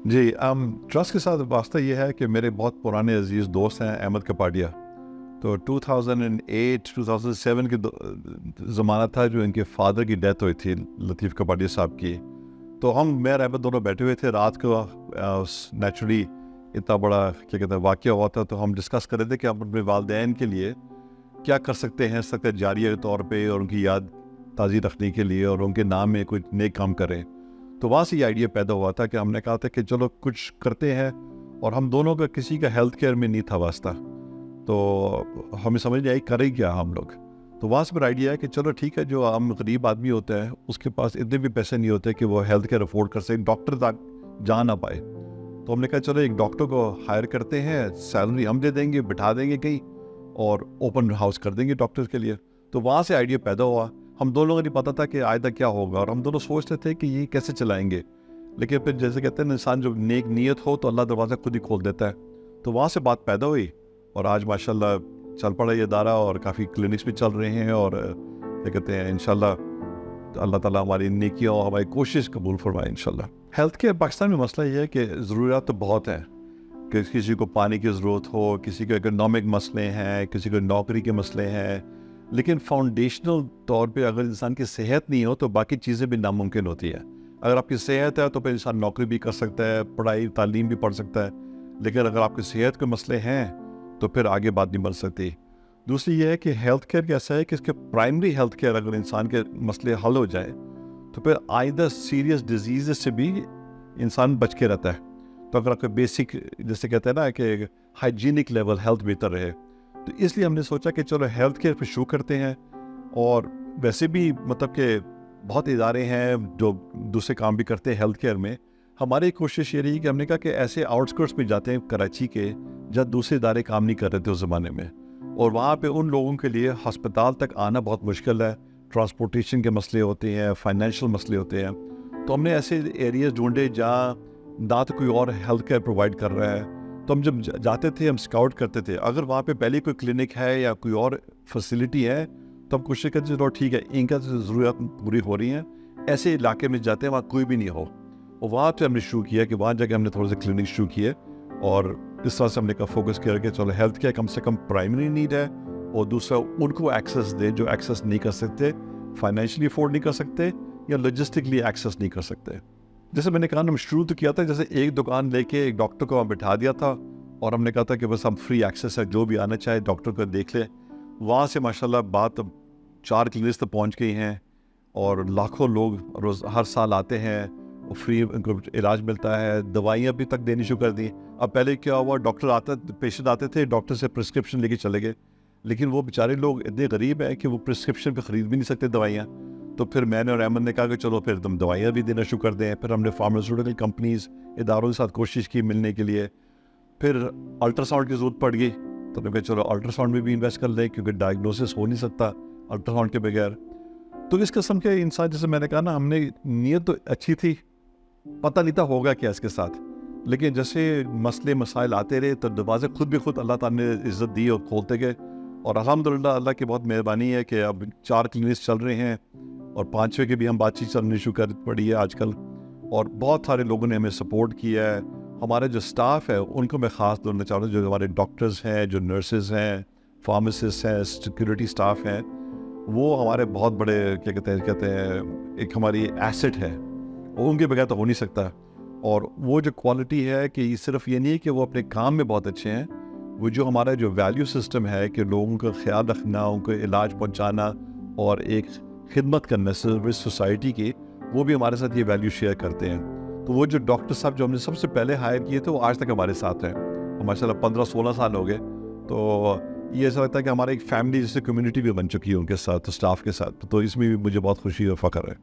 جی trust کے ساتھ واسطہ یہ ہے کہ میرے بہت پرانے عزیز دوست ہیں احمد کپاڈیا. تو 2008 2007 کے زمانہ تھا جو ان کے فادر کی ڈیتھ ہوئی تھی لطیف کپاڈیا صاحب کی. تو میں اور احمد دونوں بیٹھے ہوئے تھے رات کو. نیچرلی اتنا بڑا کیا کہتے ہیں واقعہ ہوا تھا, تو ہم ڈسکس کر رہے تھے کہ ہم اپنے والدین کے لیے کیا کر سکتے ہیں صدقہ جاریہ کے طور پہ, اور ان کی یاد تازی رکھنے کے لیے, اور ان کے نام میں کوئی نیک کام کریں. تو وہاں سے یہ آئیڈیا پیدا ہوا تھا کہ ہم نے کہا تھا کہ چلو کچھ کرتے ہیں, اور ہم دونوں کا کسی کا ہیلتھ کیئر میں نہیں تھا واسطہ, تو ہمیں سمجھ نہیں آئی کریں کیا ہم لوگ. تو وہاں سے پھر آئیڈیا ہے کہ چلو ٹھیک ہے, جو ہم غریب آدمی ہوتا ہے اس کے پاس اتنے بھی پیسے نہیں ہوتے کہ وہ ہیلتھ کیئر افورڈ کر سکے, ڈاکٹر تک جا نہ پائے. تو ہم نے کہا چلو ایک ڈاکٹر کو ہائر کرتے ہیں, سیلری ہم دے دیں گے, بٹھا دیں گے کہیں, اور اوپن ہاؤس کر دیں گے ڈاکٹر کے لیے. تو وہاں سے آئیڈیا پیدا ہوا. ہم دونوں کو نہیں پتا تھا کہ آئندہ کیا ہوگا, اور ہم دونوں سوچتے تھے کہ یہ کیسے چلائیں گے. لیکن پھر جیسے کہتے ہیں انسان جو نیک نیت ہو تو اللہ دروازہ خود ہی کھول دیتا ہے. تو وہاں سے بات پیدا ہوئی, اور آج ماشاءاللہ چل پڑا یہ ادارہ, اور کافی کلینکس بھی چل رہے ہیں, اور کیا کہتے ہیں انشاءاللہ اللہ تعالیٰ ہماری نیکیوں اور ہماری کوشش قبول فرمائے انشاءاللہ. ہیلتھ کیئر پاکستان میں مسئلہ یہ ہے کہ ضروریات تو بہت ہیں, کہ کسی کو پانی کی ضرورت ہو, کسی کو اکنامک مسئلے ہیں, کسی کو نوکری کے مسئلے ہیں, لیکن فاؤنڈیشنل طور پہ اگر انسان کی صحت نہیں ہو تو باقی چیزیں بھی ناممکن ہوتی ہیں. اگر آپ کی صحت ہے تو پھر انسان نوکری بھی کر سکتا ہے, پڑھائی تعلیم بھی پڑھ سکتا ہے, لیکن اگر آپ کی صحت کے مسئلے ہیں تو پھر آگے بات نہیں بن سکتی. دوسری یہ ہے کہ ہیلتھ کیئر کیسا ہے کہ اس کے پرائمری ہیلتھ کیئر اگر انسان کے مسئلے حل ہو جائے تو پھر آئندہ سیریس ڈیزیز سے بھی انسان بچ کے رہتا ہے. تو اگر آپ کا بیسک جیسے کہتے ہیں نا کہ ہائیجینک لیول ہیلتھ بہتر رہے, تو اس لیے ہم نے سوچا کہ چلو ہیلتھ کیئر پہ شروع کرتے ہیں. اور ویسے بھی مطلب کہ بہت ادارے ہیں جو دوسرے کام بھی کرتے ہیں ہیلتھ کیئر میں. ہماری کوشش یہ رہی کہ ہم نے کہا کہ ایسے آؤٹسکرٹس میں جاتے ہیں کراچی کے جہاں دوسرے ادارے کام نہیں کر رہے تھے اس زمانے میں, اور وہاں پہ ان لوگوں کے لیے ہسپتال تک آنا بہت مشکل ہے, ٹرانسپورٹیشن کے مسئلے ہوتے ہیں, فائنینشیل مسئلے ہوتے ہیں. تو ہم نے ایسے ایریاز ڈھونڈے جہاں نہ تو کوئی اور ہیلتھ کیئر پرووائڈ کر رہا ہے. تو ہم جب جاتے تھے ہم اسکاؤٹ کرتے تھے, اگر وہاں پہ پہلے کوئی کلینک ہے یا کوئی اور فیسلٹی ہے تو ہم کوشش کرتے چلو ٹھیک ہے ان کا ضروریات پوری ہو رہی ہیں. ایسے علاقے میں جاتے ہیں وہاں کوئی بھی نہیں ہو, اور وہاں پہ ہم نے شروع کیا کہ وہاں جا کے ہم نے تھوڑے سے کلینک شروع کیے, اور اس طرح سے ہم نے کا فوکس کیا کہ چلو ہیلتھ کیئر کم سے کم پرائمری نیڈ ہے, اور دوسرا ان کو ایکسیس دے جو ایکسیس نہیں کر سکتے, فائنینشلی افورڈ نہیں کر سکتے یا لاجسٹکلی ایکسیس نہیں کر سکتے. جیسے میں نے کہا ہم شروع تو کیا تھا جیسے ایک دکان لے کے ایک ڈاکٹر کو ہم بٹھا دیا تھا, اور ہم نے کہا تھا کہ بس ہم فری ایکسیس ہے, جو بھی آنا چاہے ڈاکٹر کو دیکھ لے. وہاں سے ماشاءاللہ بات 4 کلینکس تک پہنچ گئی ہیں, اور لاکھوں لوگ روز ہر سال آتے ہیں, فری ان کو علاج ملتا ہے, دوائیاں بھی تک دینی شروع کر دی. اب پہلے کیا ہوا, پیشنٹ آتے تھے ڈاکٹر سے پرسکرپشن لے کے چلے گئے, لیکن وہ بیچارے لوگ اتنے غریب ہیں کہ وہ پرسکرپشن پہ خرید بھی نہیں سکتے دوائیاں. تو پھر میں نے اور احمد نے کہا کہ چلو پھر تم دوائیاں بھی دینا شروع کر دیں. پھر ہم نے فارماسیوٹیکل کمپنیز اداروں کے ساتھ کوشش کی ملنے کے لیے. پھر الٹرا ساؤنڈ کی ضرورت پڑ گئی, تو میں کہا چلو الٹرا ساؤنڈ میں بھی انویسٹ کر لیں, کیونکہ ڈائگنوسس ہو نہیں سکتا الٹرا ساؤنڈ کے بغیر. تو اس قسم کے انسان جیسے میں نے کہا نا, ہم نے نیت تو اچھی تھی, پتہ نہیں تھا ہوگا کیا اس کے ساتھ, لیکن جیسے مسئلے مسائل آتے رہے تو دروازے خود بھی خود اللہ تعالیٰ نے عزت دی اور کھولتے گئے. اور الحمدللہ اللہ کی بہت مہربانی ہے کہ اب 4 کلینکس چل رہے ہیں, اور 5ویں کی بھی ہم بات چیت چلنی شروع کر پڑی ہے آج کل. اور بہت سارے لوگوں نے ہمیں سپورٹ کیا ہے. ہمارے جو سٹاف ہے ان کو میں خاص بولنا چاہتا ہوں, جو ہمارے ڈاکٹرز ہیں, جو نرسز ہیں, فارماسسٹ ہیں, سیکورٹی سٹاف ہیں, وہ ہمارے بہت بڑے کیا کہتے ہیں ایک ہماری ایسٹ ہے, وہ ان کے بغیر تو ہو نہیں سکتا. اور وہ جو کوالٹی ہے کہ صرف یہ نہیں ہے کہ وہ اپنے کام میں بہت اچھے ہیں, وہ جو ہمارا جو ویلیو سسٹم ہے کہ لوگوں کا خیال رکھنا, ان کو علاج پہنچانا اور ایک خدمت کرنا سروس سوسائٹی کی, وہ بھی ہمارے ساتھ یہ ویلیو شیئر کرتے ہیں. تو وہ جو ڈاکٹر صاحب جو ہم نے سب سے پہلے ہائر کیے تھے وہ آج تک ہمارے ساتھ ہیں. ماشاءاللہ 15-16 سال ہو گئے. تو یہ ایسا لگتا ہے کہ ہمارا ایک فیملی جیسے کمیونٹی بھی بن چکی ہے ان کے ساتھ, اسٹاف کے ساتھ. تو اس میں بھی مجھے بہت خوشی اور فخر ہے.